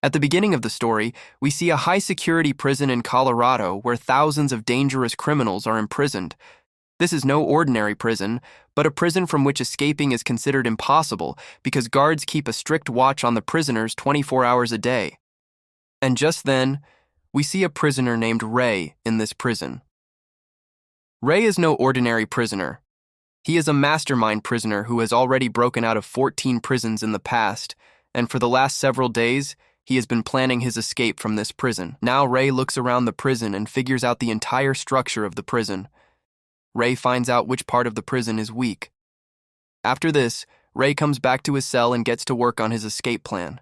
At the beginning of the story, we see a high-security prison in Colorado where thousands of dangerous criminals are imprisoned. This is no ordinary prison, but a prison from which escaping is considered impossible because guards keep a strict watch on the prisoners 24 hours a day. And just then, we see a prisoner named Ray in this prison. Ray is no ordinary prisoner. He is a mastermind prisoner who has already broken out of 14 prisons in the past, and for the last several days, he has been planning his escape from this prison. Now Ray looks around the prison and figures out the entire structure of the prison. Ray finds out which part of the prison is weak. After this, Ray comes back to his cell and gets to work on his escape plan.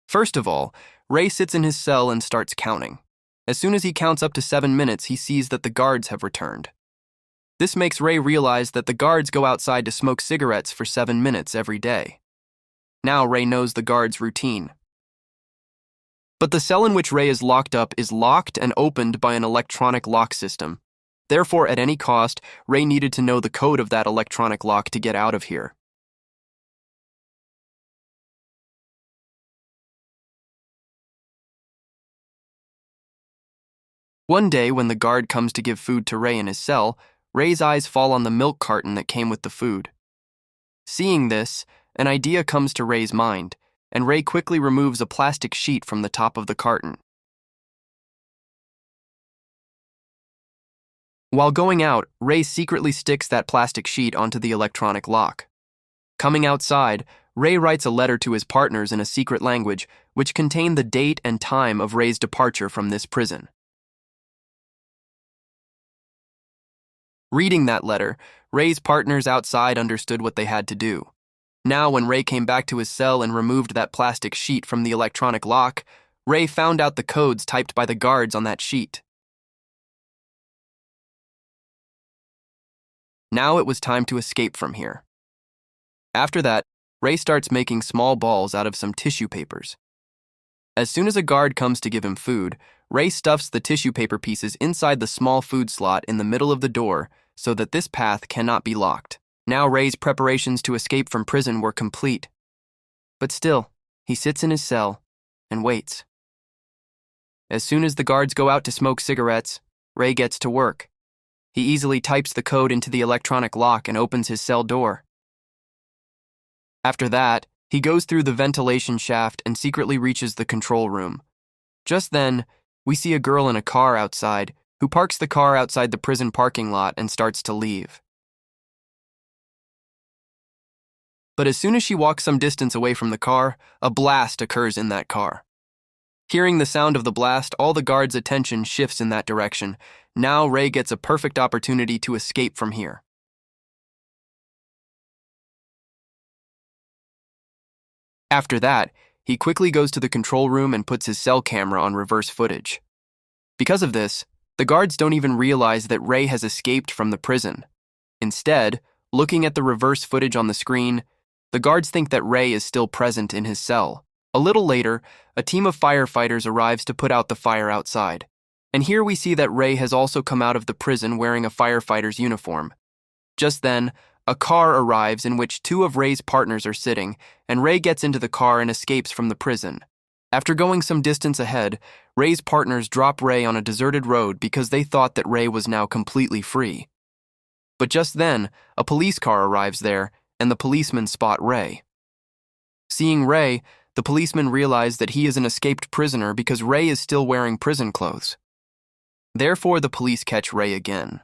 First of all, Ray sits in his cell and starts counting. As soon as he counts up to 7 minutes, he sees that the guards have returned. This makes Ray realize that the guards go outside to smoke cigarettes for 7 minutes every day. Now Ray knows the guards' routine. But the cell in which Ray is locked up is locked and opened by an electronic lock system. Therefore, at any cost, Ray needed to know the code of that electronic lock to get out of here. One day, when the guard comes to give food to Ray in his cell, Ray's eyes fall on the milk carton that came with the food. Seeing this, an idea comes to Ray's mind, and Ray quickly removes a plastic sheet from the top of the carton. While going out, Ray secretly sticks that plastic sheet onto the electronic lock. Coming outside, Ray writes a letter to his partners in a secret language, which contained the date and time of Ray's departure from this prison. Reading that letter, Ray's partners outside understood what they had to do. Now, when Ray came back to his cell and removed that plastic sheet from the electronic lock, Ray found out the codes typed by the guards on that sheet. Now it was time to escape from here. After that, Ray starts making small balls out of some tissue papers. As soon as a guard comes to give him food, Ray stuffs the tissue paper pieces inside the small food slot in the middle of the door so that this path cannot be locked. Now Ray's preparations to escape from prison were complete. But still, he sits in his cell and waits. As soon as the guards go out to smoke cigarettes, Ray gets to work. He easily types the code into the electronic lock and opens his cell door. After that, he goes through the ventilation shaft and secretly reaches the control room. Just then, we see a girl in a car outside who parks the car outside the prison parking lot and starts to leave. But as soon as she walks some distance away from the car, a blast occurs in that car. Hearing the sound of the blast, all the guards' attention shifts in that direction. Now Ray gets a perfect opportunity to escape from here. After that, he quickly goes to the control room and puts his cell camera on reverse footage. Because of this, the guards don't even realize that Ray has escaped from the prison. Instead, looking at the reverse footage on the screen, the guards think that Ray is still present in his cell. A little later, a team of firefighters arrives to put out the fire outside. And here we see that Ray has also come out of the prison wearing a firefighter's uniform. Just then, a car arrives in which 2 of Ray's partners are sitting, and Ray gets into the car and escapes from the prison. After going some distance ahead, Ray's partners drop Ray on a deserted road because they thought that Ray was now completely free. But just then, a police car arrives there, and the policemen spot Ray. Seeing Ray, the policemen realize that he is an escaped prisoner because Ray is still wearing prison clothes. Therefore, the police catch Ray again.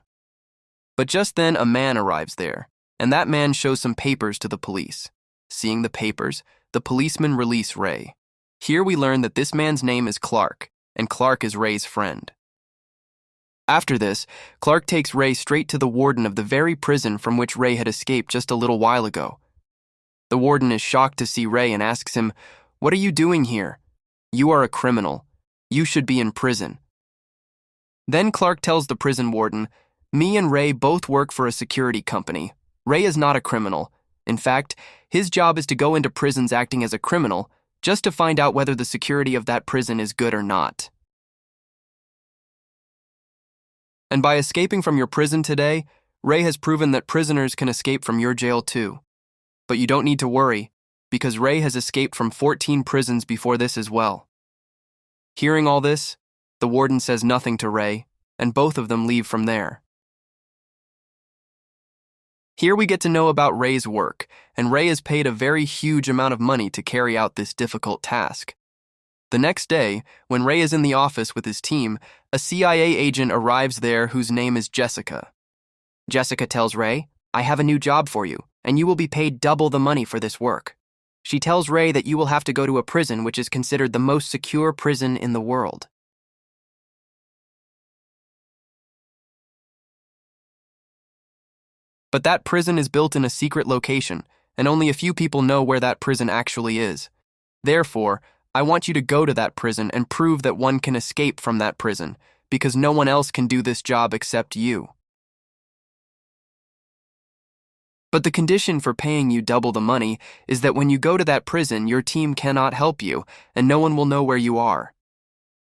But just then, a man arrives there, and that man shows some papers to the police. Seeing the papers, the policemen release Ray. Here we learn that this man's name is Clark, and Clark is Ray's friend. After this, Clark takes Ray straight to the warden of the very prison from which Ray had escaped just a little while ago. The warden is shocked to see Ray and asks him, "What are you doing here? You are a criminal. You should be in prison." Then Clark tells the prison warden, "Me and Ray both work for a security company. Ray is not a criminal. In fact, his job is to go into prisons acting as a criminal, just to find out whether the security of that prison is good or not. And by escaping from your prison today, Ray has proven that prisoners can escape from your jail too. But you don't need to worry, because Ray has escaped from 14 prisons before this as well. Hearing all this, the warden says nothing to Ray, and both of them leave from there. Here we get to know about Ray's work, and Ray is paid a very huge amount of money to carry out this difficult task. The next day, when Ray is in the office with his team, a CIA agent arrives there whose name is Jessica. Jessica tells Ray, "I have a new job for you, and you will be paid double the money for this work." She tells Ray that you will have to go to a prison which is considered the most secure prison in the world. But that prison is built in a secret location, and only a few people know where that prison actually is. Therefore, I want you to go to that prison and prove that one can escape from that prison, because no one else can do this job except you. But the condition for paying you double the money is that when you go to that prison, your team cannot help you, and no one will know where you are.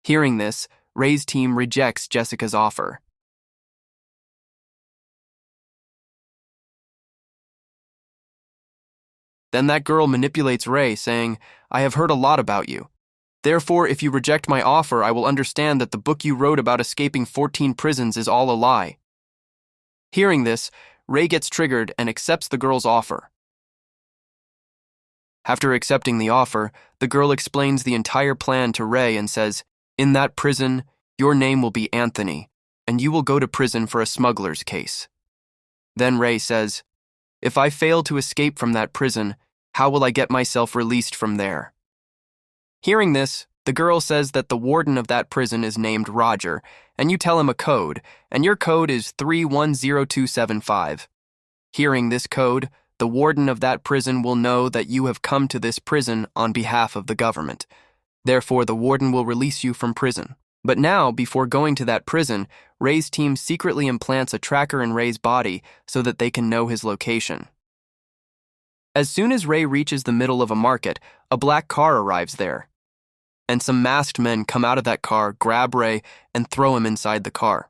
Hearing this, Ray's team rejects Jessica's offer. Then that girl manipulates Ray, saying, "I have heard a lot about you. Therefore, if you reject my offer, I will understand that the book you wrote about escaping 14 prisons is all a lie." Hearing this, Ray gets triggered and accepts the girl's offer. After accepting the offer, the girl explains the entire plan to Ray and says, "In that prison, your name will be Anthony, and you will go to prison for a smuggler's case." Then Ray says, "If I fail to escape from that prison, how will I get myself released from there?" Hearing this, the girl says that the warden of that prison is named Roger, and you tell him a code, and your code is 310275. Hearing this code, the warden of that prison will know that you have come to this prison on behalf of the government. Therefore, the warden will release you from prison. But now, before going to that prison, Ray's team secretly implants a tracker in Ray's body so that they can know his location. As soon as Ray reaches the middle of a market, a black car arrives there, and some masked men come out of that car, grab Ray, and throw him inside the car.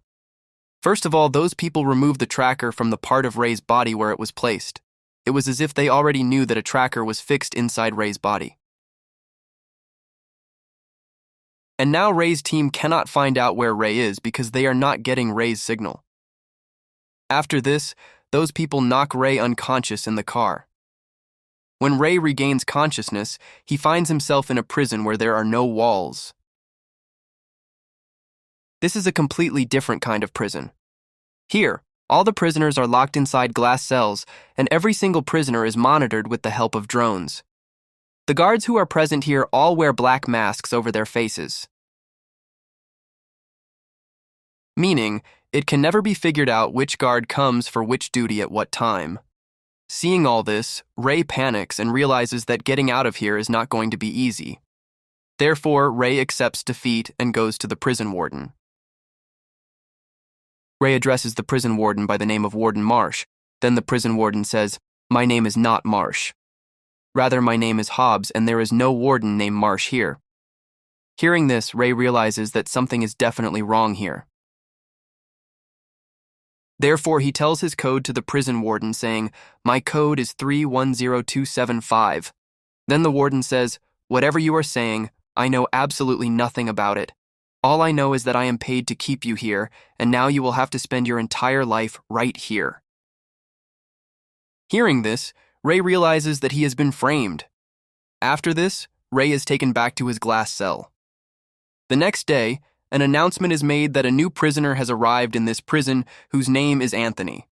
First of all, those people remove the tracker from the part of Ray's body where it was placed. It was as if they already knew that a tracker was fixed inside Ray's body. And now Ray's team cannot find out where Ray is because they are not getting Ray's signal. After this, those people knock Ray unconscious in the car. When Ray regains consciousness, he finds himself in a prison where there are no walls. This is a completely different kind of prison. Here, all the prisoners are locked inside glass cells, and every single prisoner is monitored with the help of drones. The guards who are present here all wear black masks over their faces, meaning it can never be figured out which guard comes for which duty at what time. Seeing all this, Ray panics and realizes that getting out of here is not going to be easy. Therefore, Ray accepts defeat and goes to the prison warden. Ray addresses the prison warden by the name of Warden Marsh. Then the prison warden says, "My name is not Marsh. Rather, my name is Hobbs, and there is no warden named Marsh here." Hearing this, Ray realizes that something is definitely wrong here. Therefore, he tells his code to the prison warden, saying, "My code is 310275. Then the warden says, "Whatever you are saying, I know absolutely nothing about it. All I know is that I am paid to keep you here, and now you will have to spend your entire life right here." Hearing this, Ray realizes that he has been framed. After this, Ray is taken back to his glass cell. The next day, an announcement is made that a new prisoner has arrived in this prison whose name is Anthony.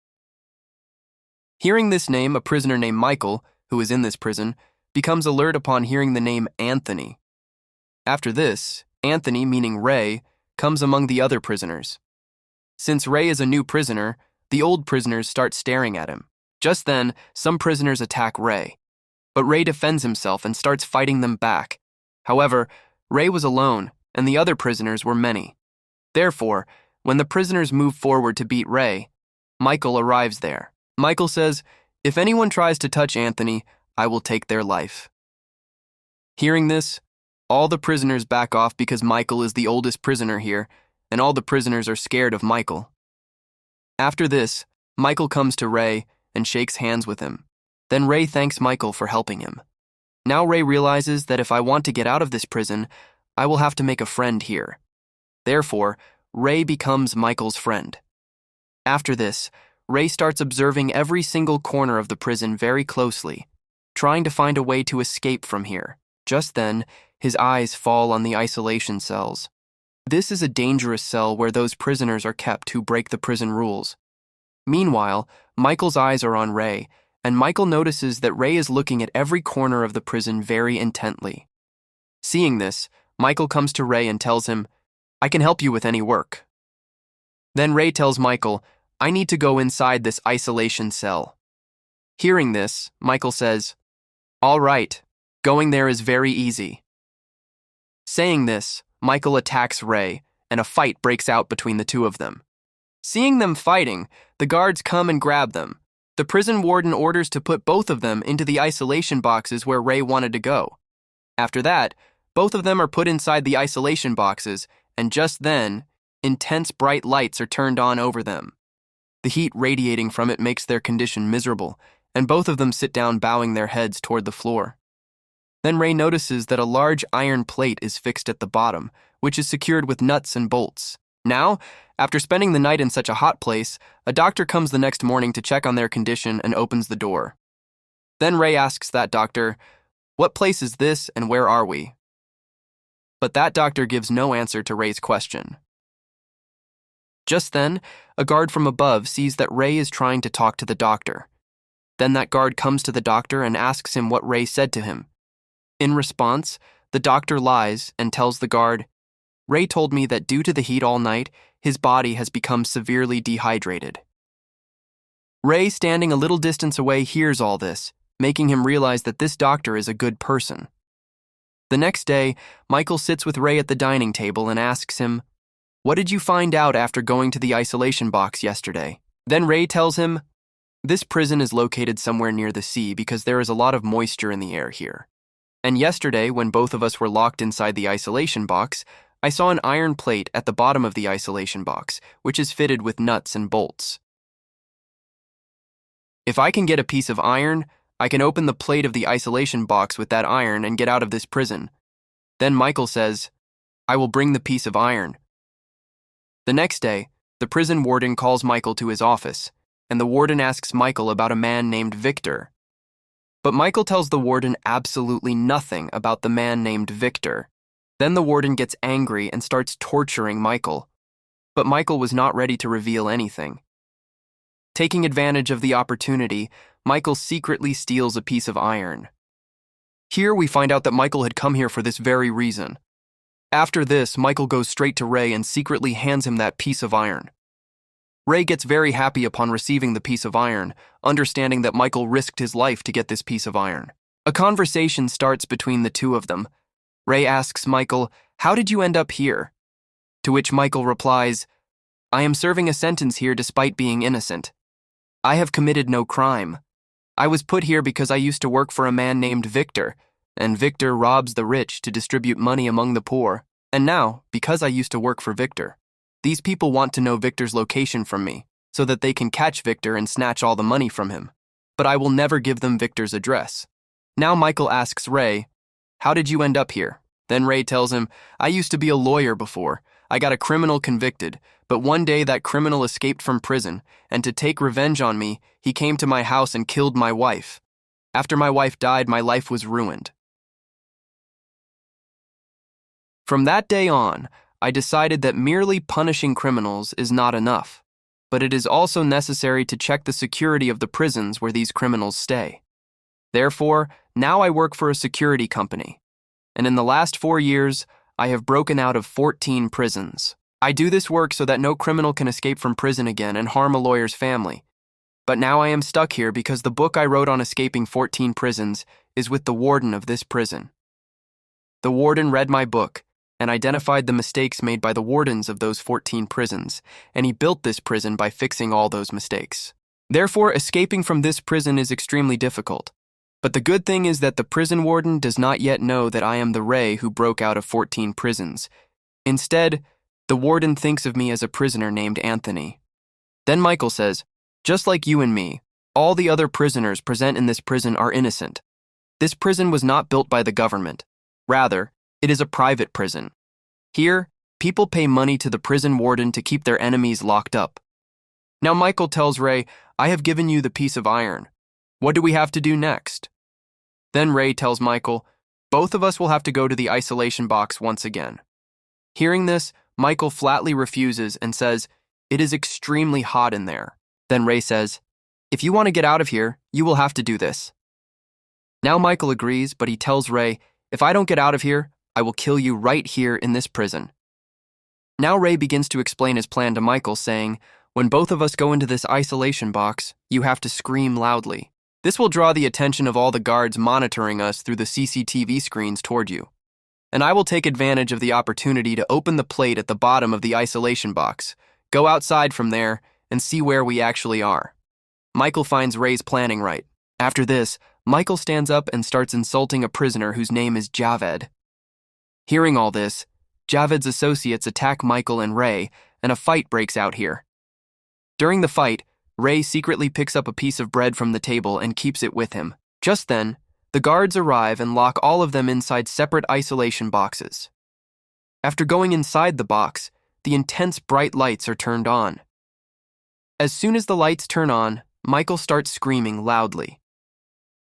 Hearing this name, a prisoner named Michael, who is in this prison, becomes alert upon hearing the name Anthony. After this, Anthony, meaning Ray, comes among the other prisoners. Since Ray is a new prisoner, the old prisoners start staring at him. Just then, some prisoners attack Ray, but Ray defends himself and starts fighting them back. However, Ray was alone, and the other prisoners were many. Therefore, when the prisoners move forward to beat Ray, Michael arrives there. Michael says, "If anyone tries to touch Anthony, I will take their life." Hearing this, all the prisoners back off because Michael is the oldest prisoner here, and all the prisoners are scared of Michael. After this, Michael comes to Ray and shakes hands with him. Then Ray thanks Michael for helping him. Now Ray realizes that if I want to get out of this prison, I will have to make a friend here. Therefore, Ray becomes Michael's friend. After this, Ray starts observing every single corner of the prison very closely, trying to find a way to escape from here. Just then, his eyes fall on the isolation cells. This is a dangerous cell where those prisoners are kept who break the prison rules. Meanwhile, Michael's eyes are on Ray, and Michael notices that Ray is looking at every corner of the prison very intently. Seeing this, Michael comes to Ray and tells him, "I can help you with any work." Then Ray tells Michael, "I need to go inside this isolation cell." Hearing this, Michael says, "All right, going there is very easy." Saying this, Michael attacks Ray, and a fight breaks out between the two of them. Seeing them fighting, the guards come and grab them. The prison warden orders to put both of them into the isolation boxes where Ray wanted to go. After that, both of them are put inside the isolation boxes, and just then, intense bright lights are turned on over them. The heat radiating from it makes their condition miserable, and both of them sit down bowing their heads toward the floor. Then Ray notices that a large iron plate is fixed at the bottom, which is secured with nuts and bolts. Now, after spending the night in such a hot place, a doctor comes the next morning to check on their condition and opens the door. Then Ray asks that doctor, "What place is this and where are we?" But that doctor gives no answer to Ray's question. Just then, a guard from above sees that Ray is trying to talk to the doctor. Then that guard comes to the doctor and asks him what Ray said to him. In response, the doctor lies and tells the guard, "Ray told me that due to the heat all night, his body has become severely dehydrated." Ray, standing a little distance away, hears all this, making him realize that this doctor is a good person. The next day, Michael sits with Ray at the dining table and asks him, "What did you find out after going to the isolation box yesterday?" Then Ray tells him, "This prison is located somewhere near the sea because there is a lot of moisture in the air here. And yesterday, when both of us were locked inside the isolation box, I saw an iron plate at the bottom of the isolation box, which is fitted with nuts and bolts. If I can get a piece of iron, I can open the plate of the isolation box with that iron and get out of this prison." Then Michael says, "I will bring the piece of iron." The next day, the prison warden calls Michael to his office, and the warden asks Michael about a man named Victor. But Michael tells the warden absolutely nothing about the man named Victor. Then the warden gets angry and starts torturing Michael. But Michael was not ready to reveal anything. Taking advantage of the opportunity, Michael secretly steals a piece of iron. Here we find out that Michael had come here for this very reason. After this, Michael goes straight to Ray and secretly hands him that piece of iron. Ray gets very happy upon receiving the piece of iron, understanding that Michael risked his life to get this piece of iron. A conversation starts between the two of them. Ray asks Michael, "How did you end up here?" To which Michael replies, "I am serving a sentence here despite being innocent. I have committed no crime. I was put here because I used to work for a man named Victor, and Victor robs the rich to distribute money among the poor. And now, because I used to work for Victor, these people want to know Victor's location from me, so that they can catch Victor and snatch all the money from him. But I will never give them Victor's address." Now Michael asks Ray, "How did you end up here?" Then Ray tells him, "I used to be a lawyer before. I got a criminal convicted, but one day that criminal escaped from prison, and to take revenge on me, he came to my house and killed my wife. After my wife died, my life was ruined. From that day on, I decided that merely punishing criminals is not enough, but it is also necessary to check the security of the prisons where these criminals stay. Therefore, now I work for a security company, and in the last 4 years, I have broken out of 14 prisons. I do this work so that no criminal can escape from prison again and harm a lawyer's family. But now I am stuck here because the book I wrote on escaping 14 prisons is with the warden of this prison. The warden read my book and identified the mistakes made by the wardens of those 14 prisons, and he built this prison by fixing all those mistakes. Therefore, escaping from this prison is extremely difficult. But the good thing is that the prison warden does not yet know that I am the Ray who broke out of 14 prisons. Instead, the warden thinks of me as a prisoner named Anthony. Then Michael says, "Just like you and me, all the other prisoners present in this prison are innocent. This prison was not built by the government. Rather, it is a private prison. Here, people pay money to the prison warden to keep their enemies locked up. Now Michael tells Ray, "I have given you the piece of iron. What do we have to do next?" Then Ray tells Michael, "Both of us will have to go to the isolation box once again." Hearing this, Michael flatly refuses and says, "It is extremely hot in there." Then Ray says, "If you want to get out of here, you will have to do this." Now Michael agrees, but he tells Ray, "If I don't get out of here, I will kill you right here in this prison." Now Ray begins to explain his plan to Michael, saying, "When both of us go into this isolation box, you have to scream loudly. This will draw the attention of all the guards monitoring us through the CCTV screens toward you. And I will take advantage of the opportunity to open the plate at the bottom of the isolation box, go outside from there, and see where we actually are." Michael finds Ray's planning right. After this, Michael stands up and starts insulting a prisoner whose name is Javed. Hearing all this, Javed's associates attack Michael and Ray, and a fight breaks out here. During the fight, Ray secretly picks up a piece of bread from the table and keeps it with him. Just then, the guards arrive and lock all of them inside separate isolation boxes. After going inside the box, the intense bright lights are turned on. As soon as the lights turn on, Michael starts screaming loudly.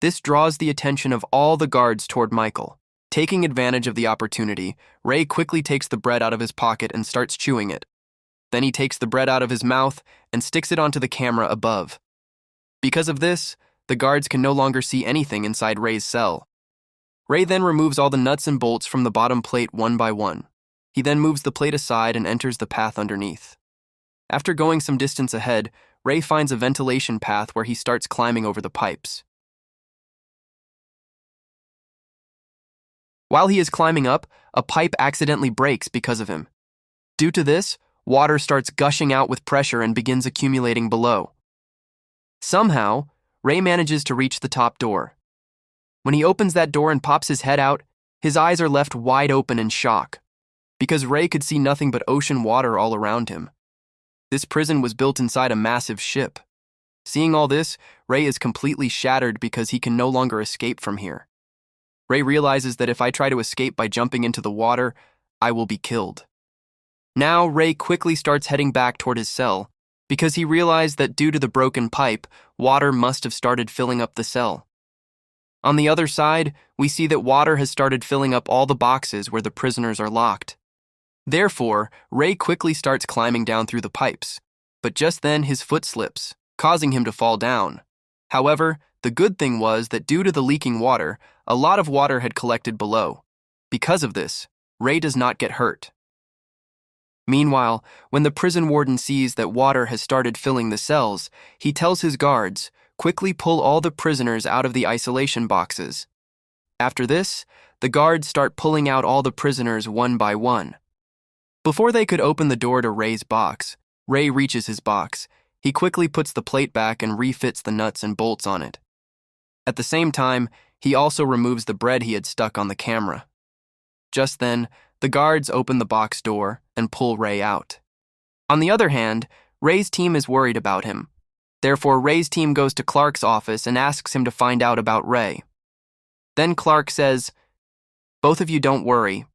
This draws the attention of all the guards toward Michael. Taking advantage of the opportunity, Ray quickly takes the bread out of his pocket and starts chewing it. Then he takes the bread out of his mouth and sticks it onto the camera above. Because of this, the guards can no longer see anything inside Ray's cell. Ray then removes all the nuts and bolts from the bottom plate one by one. He then moves the plate aside and enters the path underneath. After going some distance ahead, Ray finds a ventilation path where he starts climbing over the pipes. While he is climbing up, a pipe accidentally breaks because of him. Due to this, water starts gushing out with pressure and begins accumulating below. Somehow, Ray manages to reach the top door. When he opens that door and pops his head out, his eyes are left wide open in shock, because Ray could see nothing but ocean water all around him. This prison was built inside a massive ship. Seeing all this, Ray is completely shattered because he can no longer escape from here. Ray realizes that if I try to escape by jumping into the water, I will be killed. Now, Ray quickly starts heading back toward his cell, because he realized that due to the broken pipe, water must have started filling up the cell. On the other side, we see that water has started filling up all the boxes where the prisoners are locked. Therefore, Ray quickly starts climbing down through the pipes, but just then his foot slips, causing him to fall down. However, the good thing was that due to the leaking water, a lot of water had collected below. Because of this, Ray does not get hurt. Meanwhile, when the prison warden sees that water has started filling the cells, he tells his guards, "Quickly pull all the prisoners out of the isolation boxes." After this, the guards start pulling out all the prisoners one by one. Before they could open the door to Ray's box, Ray reaches his box. He quickly puts the plate back and refits the nuts and bolts on it. At the same time, he also removes the bread he had stuck on the camera. Just then, the guards open the box door and pull Ray out. On the other hand, Ray's team is worried about him. Therefore, Ray's team goes to Clark's office and asks him to find out about Ray. Then Clark says, "Both of you don't worry.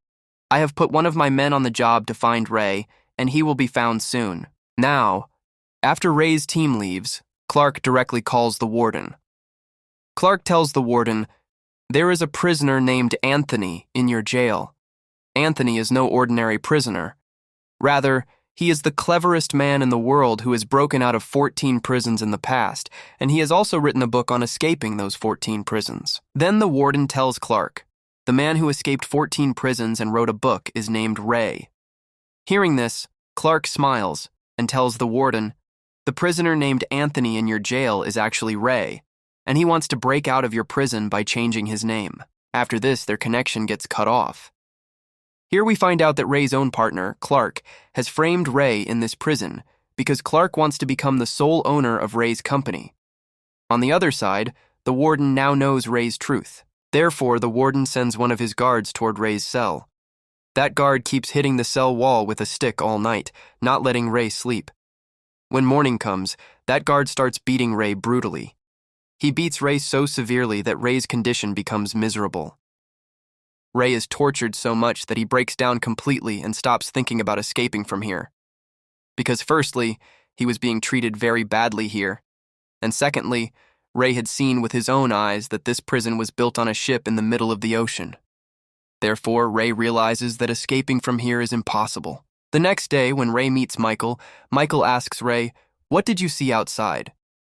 I have put one of my men on the job to find Ray, and he will be found soon." Now, after Ray's team leaves, Clark directly calls the warden. Clark tells the warden, "There is a prisoner named Anthony in your jail. Anthony is no ordinary prisoner. Rather, he is the cleverest man in the world who has broken out of 14 prisons in the past, and he has also written a book on escaping those 14 prisons." Then the warden tells Clark, "The man who escaped 14 prisons and wrote a book is named Ray." Hearing this, Clark smiles and tells the warden, "The prisoner named Anthony in your jail is actually Ray, and he wants to break out of your prison by changing his name." After this, their connection gets cut off. Here we find out that Ray's own partner, Clark, has framed Ray in this prison because Clark wants to become the sole owner of Ray's company. On the other side, the warden now knows Ray's truth. Therefore, the warden sends one of his guards toward Ray's cell. That guard keeps hitting the cell wall with a stick all night, not letting Ray sleep. When morning comes, that guard starts beating Ray brutally. He beats Ray so severely that Ray's condition becomes miserable. Ray is tortured so much that he breaks down completely and stops thinking about escaping from here. Because firstly, he was being treated very badly here, and secondly, Ray had seen with his own eyes that this prison was built on a ship in the middle of the ocean. Therefore, Ray realizes that escaping from here is impossible. The next day, when Ray meets Michael, Michael asks Ray, "What did you see outside?"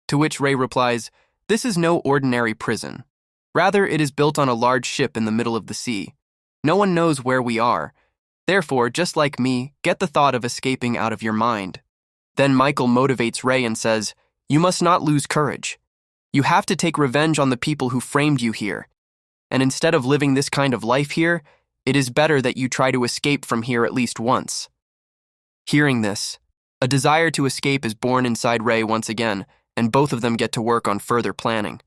To which Ray replies, "This is no ordinary prison. Rather, it is built on a large ship in the middle of the sea. No one knows where we are. Therefore, just like me, get the thought of escaping out of your mind." Then Michael motivates Ray and says, "You must not lose courage. You have to take revenge on the people who framed you here. And instead of living this kind of life here, it is better that you try to escape from here at least once." Hearing this, a desire to escape is born inside Ray once again, and both of them get to work on further planning.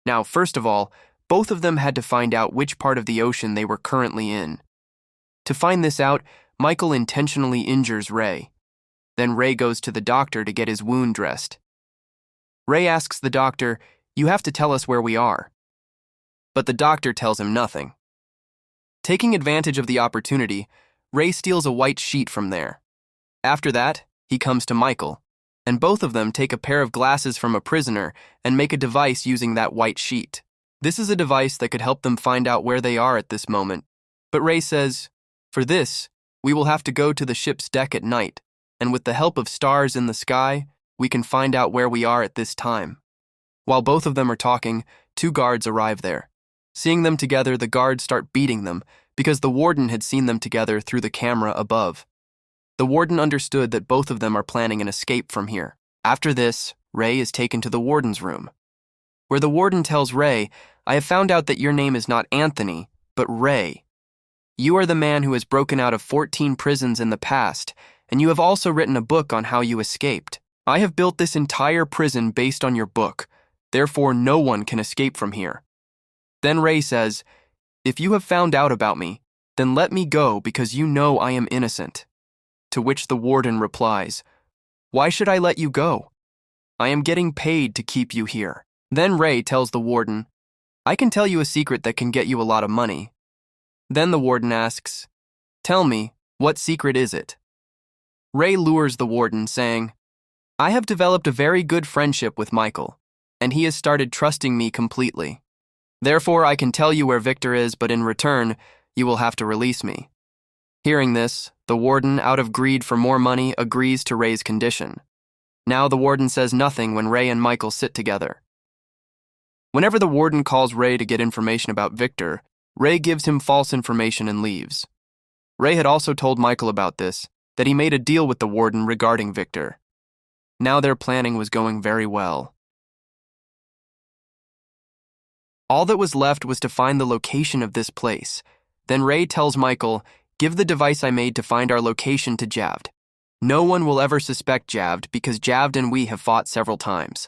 Now, first of all, both of them had to find out which part of the ocean they were currently in. To find this out, Michael intentionally injures Ray. Then Ray goes to the doctor to get his wound dressed. Ray asks the doctor, "You have to tell us where we are." But the doctor tells him nothing. Taking advantage of the opportunity, Ray steals a white sheet from there. After that, he comes to Michael, and both of them take a pair of glasses from a prisoner and make a device using that white sheet. This is a device that could help them find out where they are at this moment. But Ray says, "For this, we will have to go to the ship's deck at night, and with the help of stars in the sky, we can find out where we are at this time." While both of them are talking, 2 guards arrive there. Seeing them together, the guards start beating them because the warden had seen them together through the camera above. The warden understood that both of them are planning an escape from here. After this, Ray is taken to the warden's room, where the warden tells Ray, "I have found out that your name is not Anthony, but Ray. You are the man who has broken out of 14 prisons in the past, and you have also written a book on how you escaped. I have built this entire prison based on your book, therefore no one can escape from here." Then Ray says, "If you have found out about me, then let me go because you know I am innocent." To which the warden replies, "Why should I let you go? I am getting paid to keep you here." Then Ray tells the warden, "I can tell you a secret that can get you a lot of money." Then the warden asks, "Tell me, what secret is it?" Ray lures the warden, saying, "I have developed a very good friendship with Michael, and he has started trusting me completely. Therefore, I can tell you where Victor is, but in return, you will have to release me." Hearing this, the warden, out of greed for more money, agrees to Ray's condition. Now the warden says nothing when Ray and Michael sit together. Whenever the warden calls Ray to get information about Victor, Ray gives him false information and leaves. Ray had also told Michael about this, that he made a deal with the warden regarding Victor. Now their planning was going very well. All that was left was to find the location of this place. Then Ray tells Michael, "Give the device I made to find our location to Javd. No one will ever suspect Javd because Javd and we have fought several times."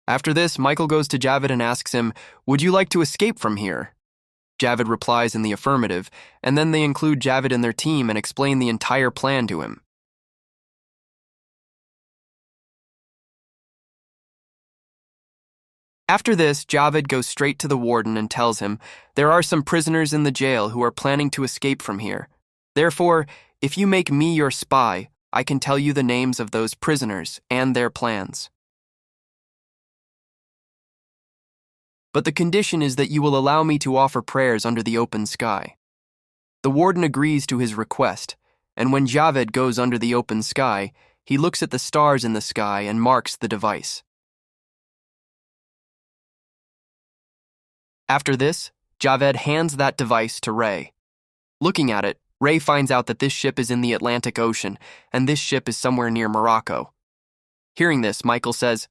After this, Michael goes to Javd and asks him, "Would you like to escape from here?" Javd replies in the affirmative, and then they include Javd in their team and explain the entire plan to him. After this, Javd goes straight to the warden and tells him, "There are some prisoners in the jail who are planning to escape from here. Therefore, if you make me your spy, I can tell you the names of those prisoners and their plans. But the condition is that you will allow me to offer prayers under the open sky." The warden agrees to his request, and when Javd goes under the open sky, he looks at the stars in the sky and marks the device. After this, Javd hands that device to Ray. Looking at it, Ray finds out that this ship is in the Atlantic Ocean, and this ship is somewhere near Morocco. Hearing this, Michael says,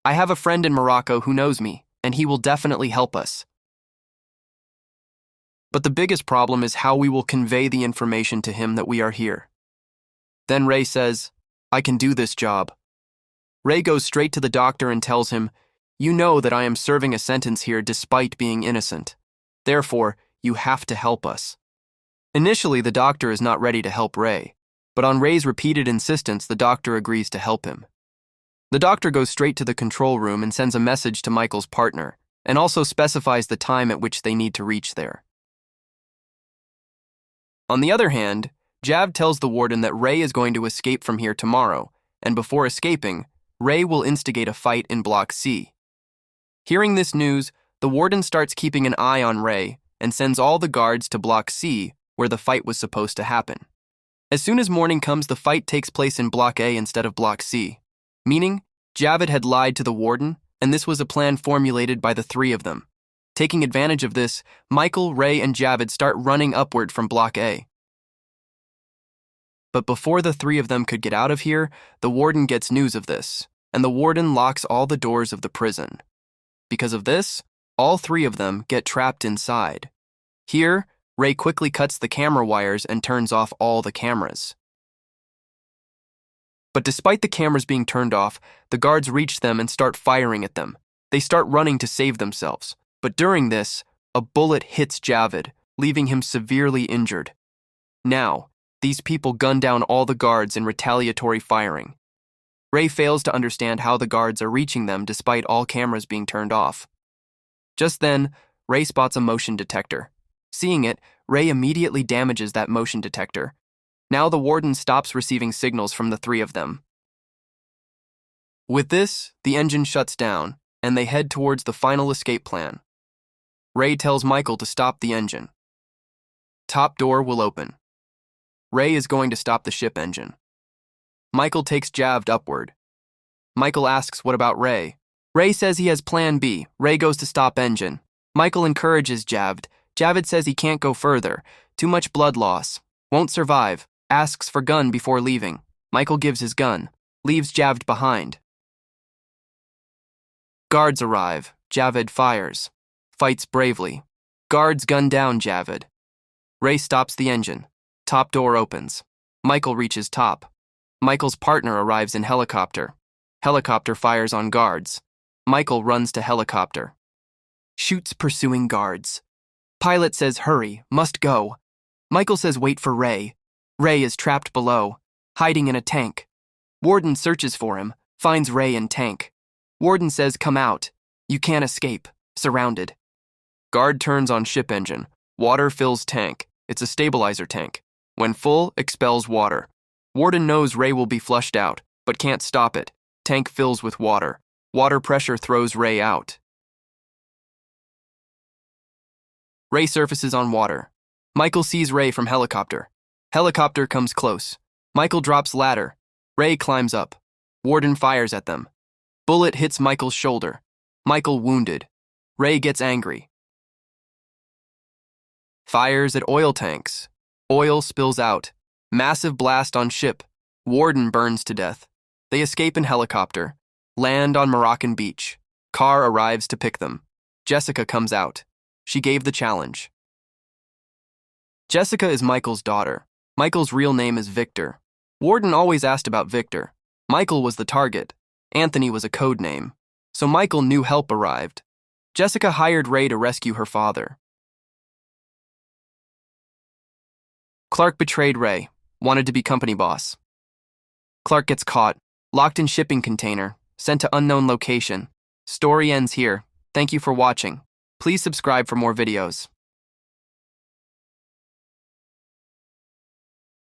"I have a friend in Morocco who knows me, and he will definitely help us. But the biggest problem is how we will convey the information to him that we are here." Then Ray says, "I can do this job." Ray goes straight to the doctor and tells him, "You know that I am serving a sentence here despite being innocent. Therefore, you have to help us." Initially, the doctor is not ready to help Ray, but on Ray's repeated insistence, the doctor agrees to help him. The doctor goes straight to the control room and sends a message to Michael's partner, and also specifies the time at which they need to reach there. On the other hand, Jav tells the warden that Ray is going to escape from here tomorrow, and before escaping, Ray will instigate a fight in Block C. Hearing this news, the warden starts keeping an eye on Ray and sends all the guards to Block C, where the fight was supposed to happen. As soon as morning comes, the fight takes place in Block A instead of Block C, meaning Javid had lied to the warden, and this was a plan formulated by the three of them. Taking advantage of this, Michael, Ray, and Javid start running upward from Block A. But before the three of them could get out of here, the warden gets news of this, and the warden locks all the doors of the prison. Because of this, all three of them get trapped inside. Here, Ray quickly cuts the camera wires and turns off all the cameras. But despite the cameras being turned off, the guards reach them and start firing at them. They start running to save themselves. But during this, a bullet hits Javid, leaving him severely injured. Now, these people gun down all the guards in retaliatory firing. Ray fails to understand how the guards are reaching them despite all cameras being turned off. Just then, Ray spots a motion detector. Seeing it, Ray immediately damages that motion detector. Now the warden stops receiving signals from the three of them. With this, the engine shuts down, and they head towards the final escape plan. Ray tells Michael to stop the engine. Top door will open. Ray is going to stop the ship engine. Michael takes Javed upward. Michael asks what about Ray. Ray says he has plan B. Ray goes to stop engine. Michael encourages Javed. Javed says he can't go further. Too much blood loss. Won't survive. Asks for gun before leaving. Michael gives his gun. Leaves Javed behind. Guards arrive. Javed fires. Fights bravely. Guards gun down Javed. Ray stops the engine. Top door opens. Michael reaches top. Michael's partner arrives in helicopter. Helicopter fires on guards. Michael runs to helicopter. Shoots pursuing guards. Pilot says hurry, must go. Michael says wait for Ray. Ray is trapped below, hiding in a tank. Warden searches for him, finds Ray in tank. Warden says come out. You can't escape. Surrounded. Guard turns on ship engine. Water fills tank. It's a stabilizer tank. When full, expels water. Warden knows Ray will be flushed out, but can't stop it. Tank fills with water. Water pressure throws Ray out. Ray surfaces on water. Michael sees Ray from helicopter. Helicopter comes close. Michael drops ladder. Ray climbs up. Warden fires at them. Bullet hits Michael's shoulder. Michael wounded. Ray gets angry. Fires at oil tanks. Oil spills out. Massive blast on ship. Warden burns to death. They escape in helicopter. Land on Moroccan beach. Car arrives to pick them. Jessica comes out. She gave the challenge. Jessica is Michael's daughter. Michael's real name is Victor. Warden always asked about Victor. Michael was the target. Anthony was a code name. So Michael knew help arrived. Jessica hired Ray to rescue her father. Clark betrayed Ray, wanted to be company boss. Clark gets caught, locked in shipping container, sent to unknown location. Story ends here. Thank you for watching. Please subscribe for more videos.